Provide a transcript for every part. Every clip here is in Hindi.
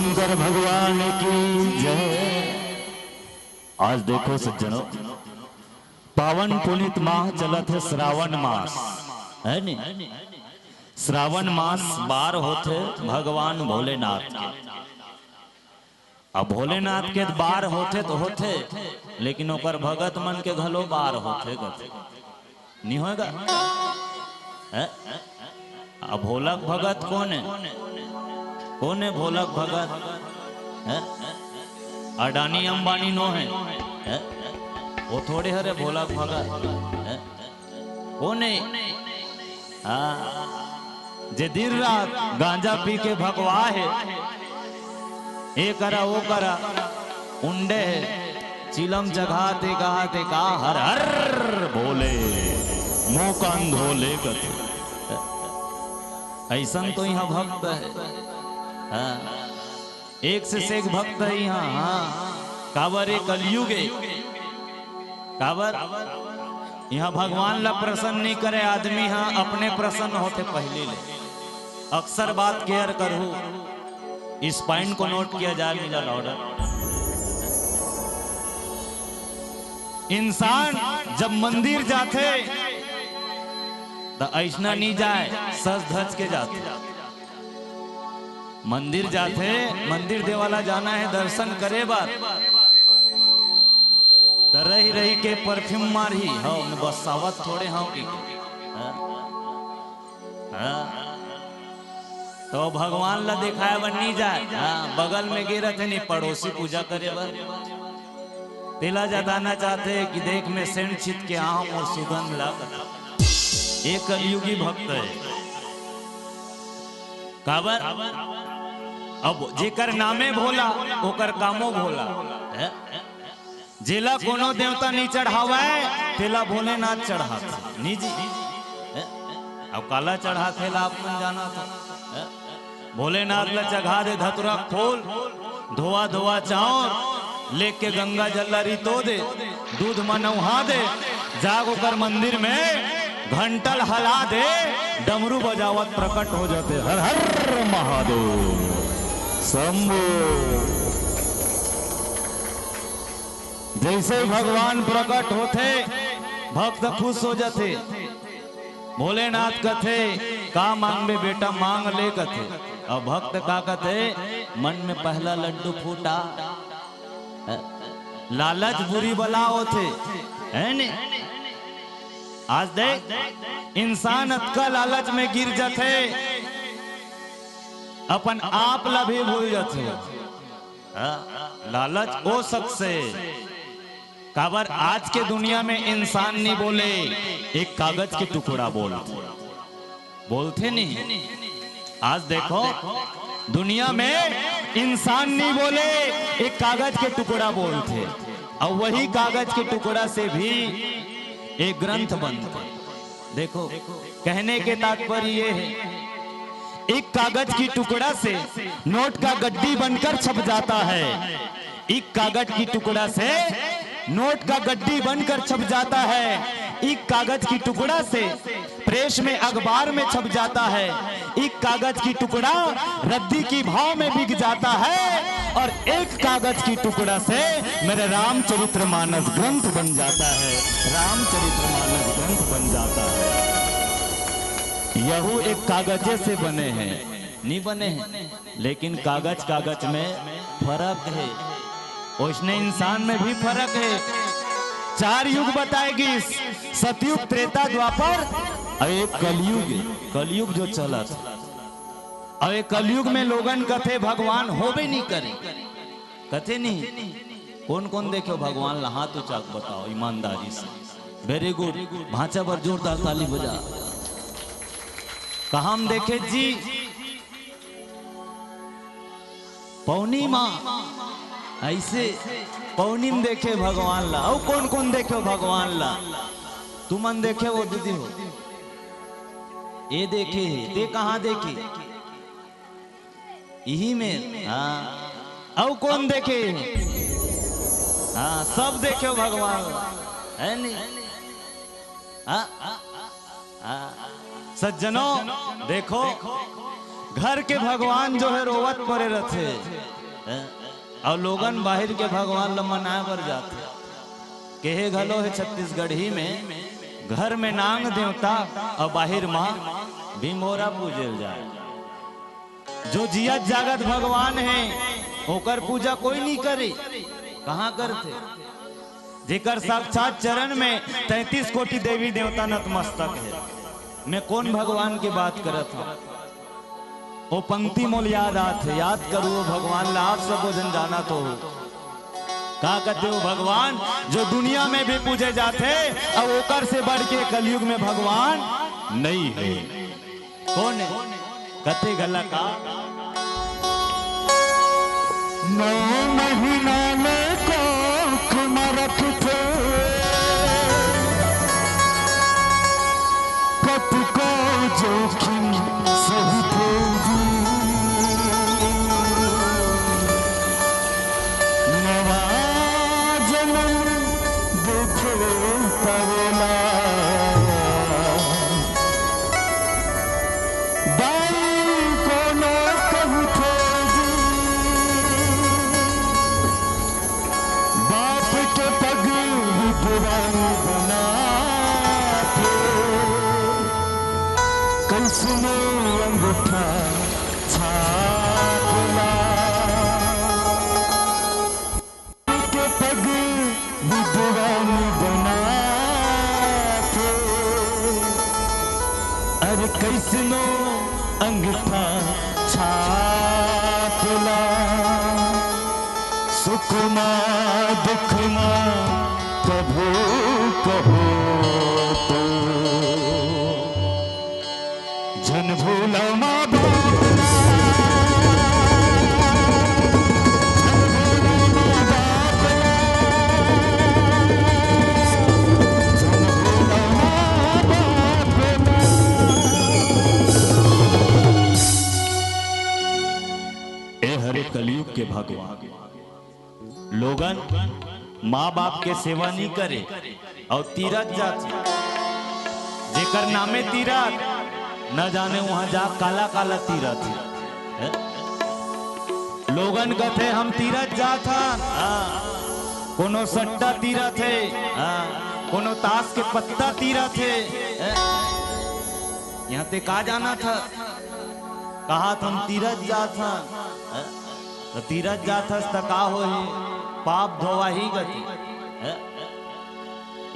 शंकर भगवान की जय। आज देखो सज्जनों, पावन पुनित माह चलत है श्रावण मास, है नहीं? श्रावण मास बार होते भगवान भोलेनाथ के। अब भोलेनाथ के बार होते तो होते, लेकिन ओकर भगत मन के घलो बार होते गते नहीं होगा। अब भोलक भगत कौन है? कौन है भोलक भगत? अडानी अंबानी नो है, वो थोड़े हरे भोलक भगत। कौन है? जे दिन रात गांजा पी के भगवा है, ए करा वो करा उंडे है, चिलम जगाते गाते का हर हर भोले मोकन धोले गते। ऐसा तो यहाँ भक्त है, एक से एक भक्त है यहाँ। काबर एक कलयुग है, काबर यहाँ भगवान ला प्रसन्न नहीं करे आदमी, हाँ अपने प्रसन्न होते पहले ले। अक्सर बात केयर करूँ, इस पॉइंट को नोट किया जाए मिला ऑर्डर। इंसान जब मंदिर जाते तो ऐसा नहीं जाए सज धज के जाते। मंदिर जाते, मंदिर देवाला जाना है दर्शन करे बार, तो रही रही के परफ्यूम मारी हाँ बसावत थोड़े हाँ की तो भगवान ला दिखाए बन नहीं जाए। हाँ बगल में गिरा थे नहीं पड़ोसी पूजा करे बर तिला जताना चाहते कि देख मैं सेंट छित के आम और सुगंध ला। एक कलयुगी भक्त है काबर। अब जेकर नामे भोला ओकर कामो भोला। जेला कोनो देवता नहीं चढ़ावे तेला भोलेनाथ चढ़ाते नहीं जी। अब काला चढ़ाते ला अपन जाना था। भोलेनाथ ला चढ़ा दे धतुरा खोल, धोआ धोआ चाउर लेके गंगा जल्लारी तो दे, दूध मनौहा दे, जाग ओकर मंदिर में घंटल हला दे, डमरू बजावत प्रकट हो जाते हर हर महादेव शंभो। जैसे भगवान प्रकट होते भक्त खुश हो जाते। भोलेनाथ कथे का मांगे बेटा मांग ले कथे। अब भक्त का कथे मन में पहला लड्डू फूटा। लालच बुरी बला होते है नहीं। आज देख इंसान अतका लालच में गिर जाते, अपन आप ला भी भूल जाते। लालच ओ सबसे काबर आज के दुनिया में इंसान नहीं बोले, एक कागज के टुकड़ा बोलते नहीं। आज देखो दुनिया में इंसान नहीं बोले, एक कागज के टुकड़ा बोलते, और वही कागज के टुकड़ा से भी एक ग्रंथ बनता। देखो कहने के तात्पर्य ये है, एक कागज की टुकड़ा से नोट का गड्डी बनकर छप जाता है। एक कागज की टुकड़ा से नोट का गड्डी बनकर छप जाता है। एक कागज की टुकड़ा से प्रेस में अखबार में छप जाता है। एक कागज की टुकड़ा रद्दी की भाव में बिक जाता है। और एक कागज की टुकड़ा से मेरे रामचरितमानस ग्रंथ बन जाता है। रामचरितमानस ग्रंथ बन जाता है। यह एक कागजे से बने हैं, नहीं बने हैं, लेकिन कागज कागज में फर्क है। उसने इंसान में भी फर्क है। 4 युग बताएगी, सतयुग त्रेता द्वापर और एक कलयुग। कलयुग जो चला था, और एक कलयुग में लोगन कथे भगवान हो भी नहीं करे, कथे नहीं। कौन कौन देखो भगवान ला हाथ उचाक बताओ ईमानदारी से। वेरी गुड, भांचा पर जोरदार ताली बजा। कहा हम देखे जी पौनी माँ ऐसे पौर्णिम देखे भगवान ला। और कौन कौन देखे भगवान ला? तुमन देखे वो दीदी हो, ये देखे है, ते कहाँ देखे? यही में। हाँ और कौन देखे? हाँ सब देखे भगवान है नहीं। हाँ सज्जनों देखो, घर के भगवान जो है रोवत पड़े रहते और लोगन बाहर के भगवान ल मनाए बर जाते। केहे घलो है छत्तीसगढ़ी में घर में नांग देवता और बाहर माँ भीमोरा पूजल जाए। जो जियत जागत भगवान है ओकर पूजा कोई नहीं करे। कहाँ करते? जेकर साक्षात चरण में 33 कोटि देवी देवता नतमस्तक है। मैं कौन भगवान की बात करत हूँ? वो पंक्ति मोल याद आते, याद करो वो भगवान ला आप सब जन जाना तो हो। कहा कहते हो भगवान जो दुनिया में भी पूजे जाते अब ओकर से बढ़ के कलयुग में भगवान नहीं है। कौन है? कथे गला का 9 महीना में कोख मरत थे कत को जोखिम सही थे नवा जन्म देखे तवेला कैसने अंगूठा छापला के पग विद्वान बनाते। अरे कैसनो अंगूठा छापला सुखमा दुखमा कभू कहो तो जन भूला माँ बाप ए हरे कलयुग के भगवान लोगन माँ बाप के सेवा नहीं करे और तीरथ जाते। जेकर नामे तीरथ न जाने वहां जा काला काला तीरथ है। लोगन कहते हम तीरथ जाता कोनो सट्टा तीरथ है, कोनो ताश के पत्ता तीरथ है। यहाँ ते का जाना था? कहा हम तीरथ जाता तो तीरथ जाता का हो पाप धोवा ही गति।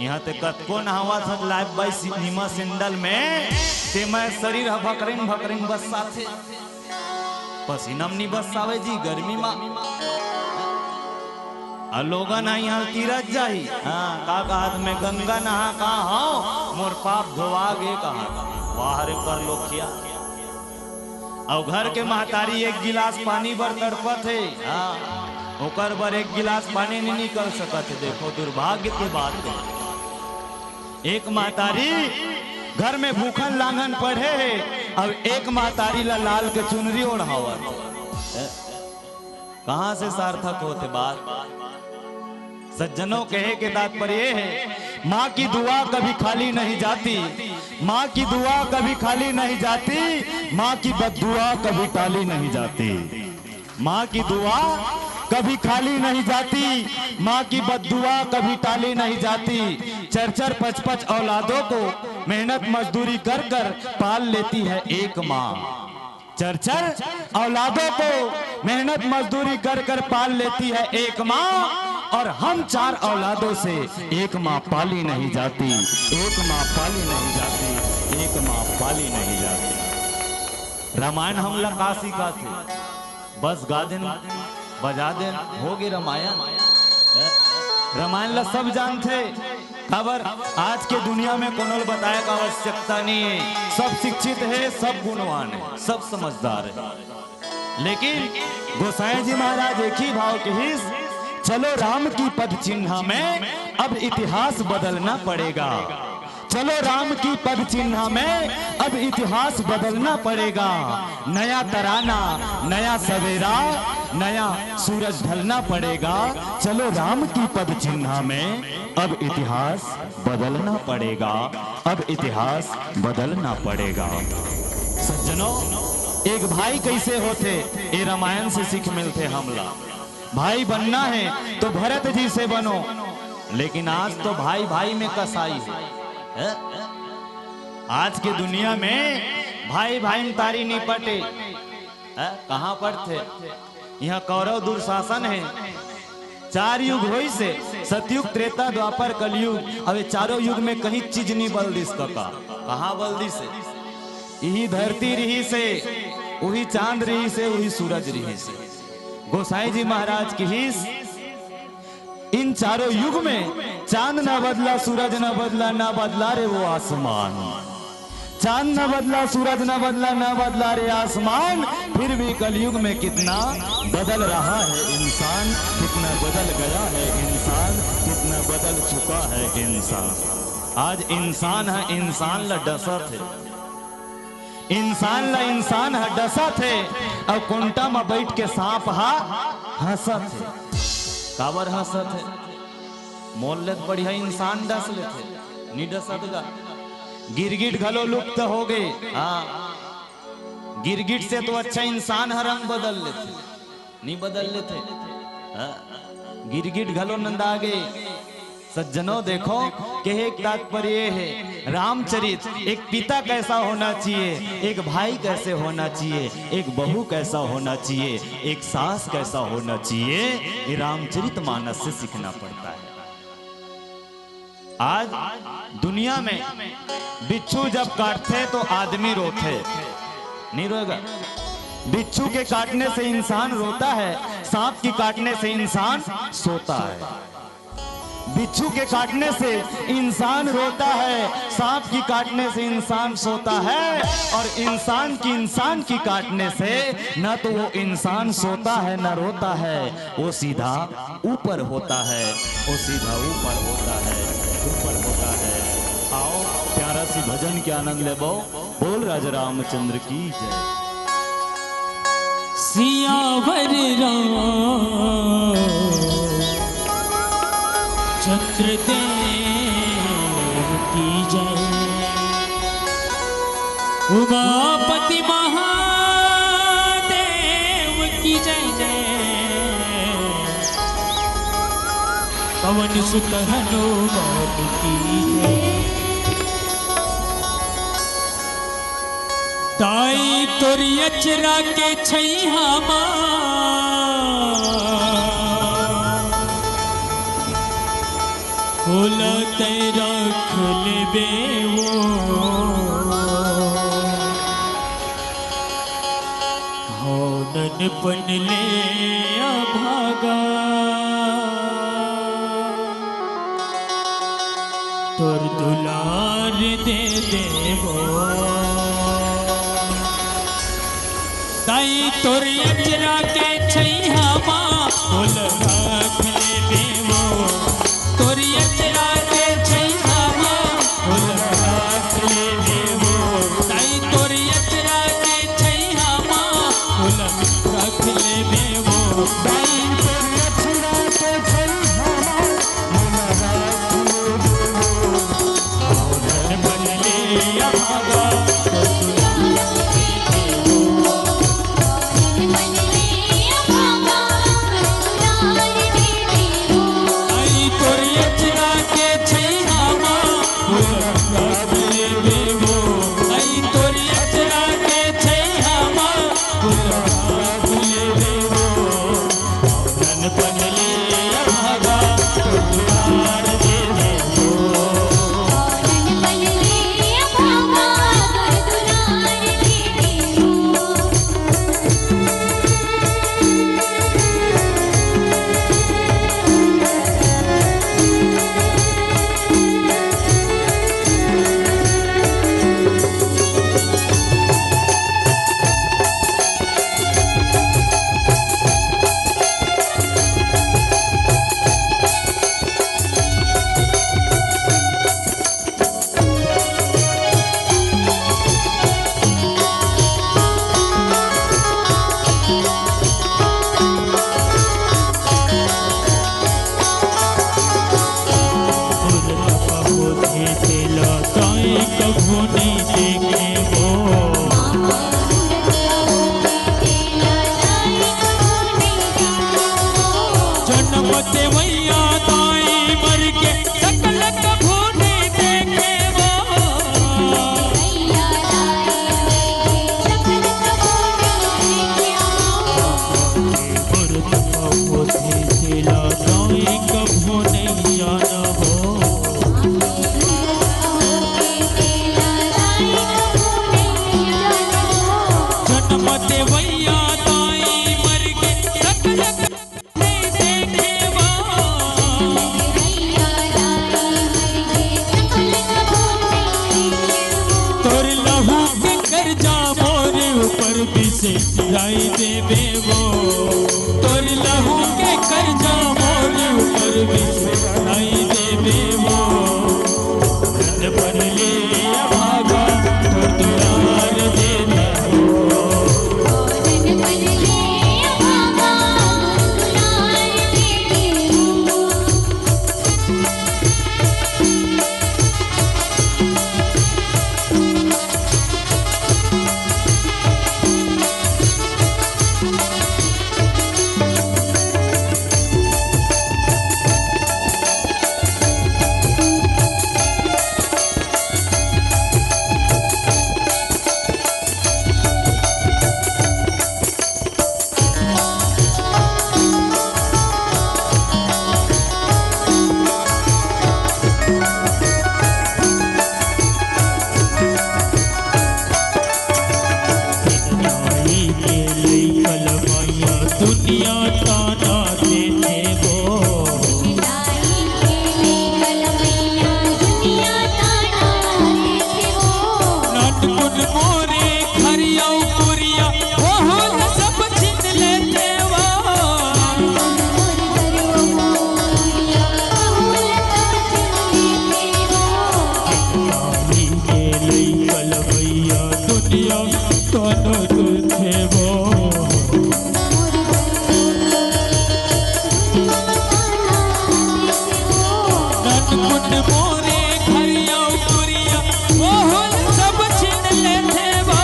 यहाँ ते कतको नहावा था लाइफ बाई नीमा सिंडल में ते मैं शरीर भकरिंग भकरिंग बसा थे पसीनम नहीं बसावे जी गर्मी मा। लोगन यहाँ तीरथ जाही का कहा मैं गंगा नहा कहा हाँ मोर पाप धोवा गे कहा बाहर कर लो किया। और घर के महतारी एक गिलास पानी बर तड़पत है ओकर बर एक गिलास पानी नहीं निकल सकत। देखो दुर्भाग्य की बात है। एक महतारी घर में भूखन लांगन पड़े है अब एक महतारी ला लाल के चुनरी ओढ़ावत। कहां से सार्थक होते बात? सज्जनों कहे के तात्पर्य है माँ की दुआ कभी खाली नहीं जाती, माँ की दुआ कभी खाली नहीं जाती, माँ की बद्दुआ कभी टाली नहीं जाती। माँ की दुआ कभी खाली नहीं जाती, माँ की बद्दुआ कभी टाली नहीं जाती। 4-4 5-5 औलादों को मेहनत मजदूरी कर कर पाल लेती है एक माँ। 4-4 औलादों को मेहनत मजदूरी कर कर पाल लेती है एक माँ। और हम 4 औलादों से एक माँ पाली नहीं जाती, एक माँ पाली नहीं जाती, एक माँ पाली नहीं जाती। रामायण हम लगा सीखा थे बस गा दिन बजा दिन हो गई रामायण। रामायण ला सब जानते खबर आज के दुनिया में कोनो बताए का आवश्यकता नहीं है। सब शिक्षित है, सब गुणवान है, सब समझदार है। लेकिन गोसाई जी महाराज एक ही भाव के हिस्स चलो राम की पद चिन्ह में अब इतिहास बदलना पड़ेगा। चलो राम की पद चिन्ह में अब इतिहास बदलना पड़ेगा। नया तराना, नया सवेरा, नया सूरज ढलना पड़ेगा। चलो राम की पद चिन्ह में अब इतिहास बदलना पड़ेगा, अब इतिहास बदलना पड़ेगा। सज्जनों एक भाई कैसे होते, ये रामायण से सीख मिलते हमला। भाई बनना है तो भरत जी से बनो, लेकिन आज तो भाई भाई में कसाई है। आज की दुनिया में भाई भाई में तारी नहीं पटे। कहां पर थे? यहाँ कौरव दुर्शासन है। 4 युग होई से, सतयुग, त्रेता, द्वापर, कलयुग। अब ये चारों युग में कहीं चीज नहीं बल दिस का। कहां बल दिस? यही धरती रही से, वही चांद रही से, वही सूरज रही से। गोसाई जी महाराज की हिस इन चारों युग में चांद ना बदला, सूरज ना बदला, ना बदला रे वो आसमान। चांद न बदला, सूरज न बदला, न बदला रे आसमान। फिर भी कलयुग में कितना बदल रहा है इंसान, कितना बदल गया है इंसान, कितना बदल चुका है इंसान। आज इंसान है, इंसान ला डसत है, इंसान ला इंसान है डसत है। अब कुंटा में बैठ के सांप हा हंसत है। काबर हंसत है? मोल लेत बढ़िया इंसान डस लेते, नहीं डसत गा। गिरगिट घलो लुप्त हो गए। हाँ, गिरगिट से तो अच्छा इंसान हर रंग बदल लेते, नहीं बदल लेते। गिरगिट घलो नंदा गए। सज्जनों देखो कि एक तात्पर्य है रामचरित। एक पिता कैसा होना चाहिए, एक भाई कैसे होना चाहिए, एक बहू कैसा होना चाहिए, एक सास कैसा होना चाहिए, ये रामचरित मानस से सीखना पड़ता है। आज दुनिया में बिच्छू जब काटते तो आदमी रोते, नहीं रोएगा? बिच्छू के काटने से इंसान रोता है, सांप की काटने से इंसान सोता है। बिच्छू के काटने से इंसान रोता है, सांप की काटने से इंसान सोता है, और इंसान की काटने से न तो वो इंसान सोता है न रोता है, वो सीधा ऊपर होता है, वो सीधा ऊपर होता है, ऊपर होता है। आओ प्यारा सी भजन के आनंद ले बो। बोल राजा रामचंद्र की जय। सियावर राम चंद्रदेव की जय। उमापति महादेव की जय जय। पवन सुत हनुमान की जय। ताई तोरी अचरा के छैहा होला तेरा खलबे वो होनन पनले अभागा तोर दुलार दे देवो। ताई तोरी अचरा के छैहा होला खलबे वो। तोरी अचरा के छैहा होला खलबे वो। ताई तोरी अचरा के छैहा होला खलबे वो। ताई तोरी अचरा के छैहा होला खलबे वो। होनन बनले अभागा ते वैया दाई मर के सकल कभू नहीं देखे वो कभू नहीं जाना वो जन्म ते वैया दाई मर के सकल नहीं देखे वो तोर लहू के कर्जा मोर ऊपर बिसे लाई देवे वो तोर लहू के कर्जा मोर ऊपर बिसे लाई देवे वो धन पर ले भागा तोर दुलार दे दे दुनिया ताना देते वो नाटकुन मोरे खरिया पुरिया वो सब छीन लेते वो के लिए कलवैया दुनिया ताना देते वो कुंड मोरे खरिया पुरिया वो सब छीन लेते वो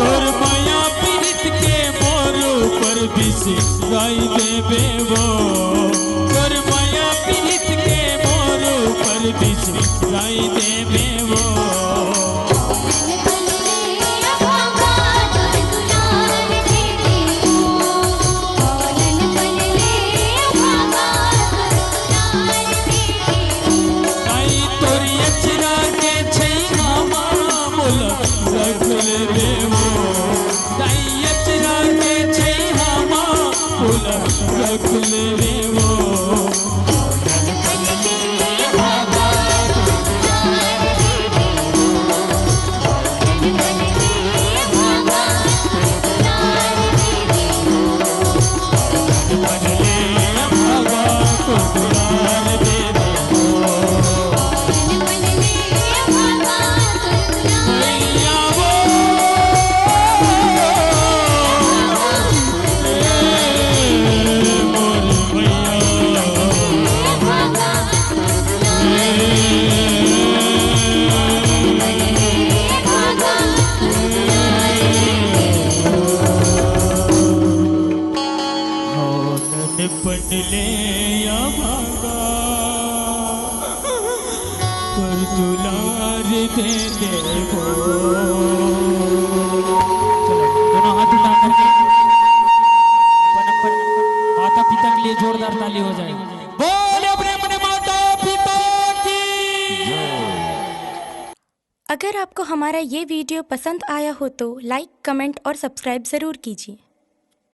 तोर माया पीड़ित के मोर ऊपर बिसे लाई देवे वो तोर माया पीड़ित के मोर ऊपर बिसे लाई देवे वो रख ले वो पट ले या भागा पर दुलार दे दे वो दोनों हाथ उठा करके अपन माता पिता के लिए जोरदार ताली हो जाए। बोल अपने अपने माता पिता की। अगर आपको हमारा ये वीडियो पसंद आया हो तो लाइक, कमेंट और सब्सक्राइब ज़रूर कीजिए।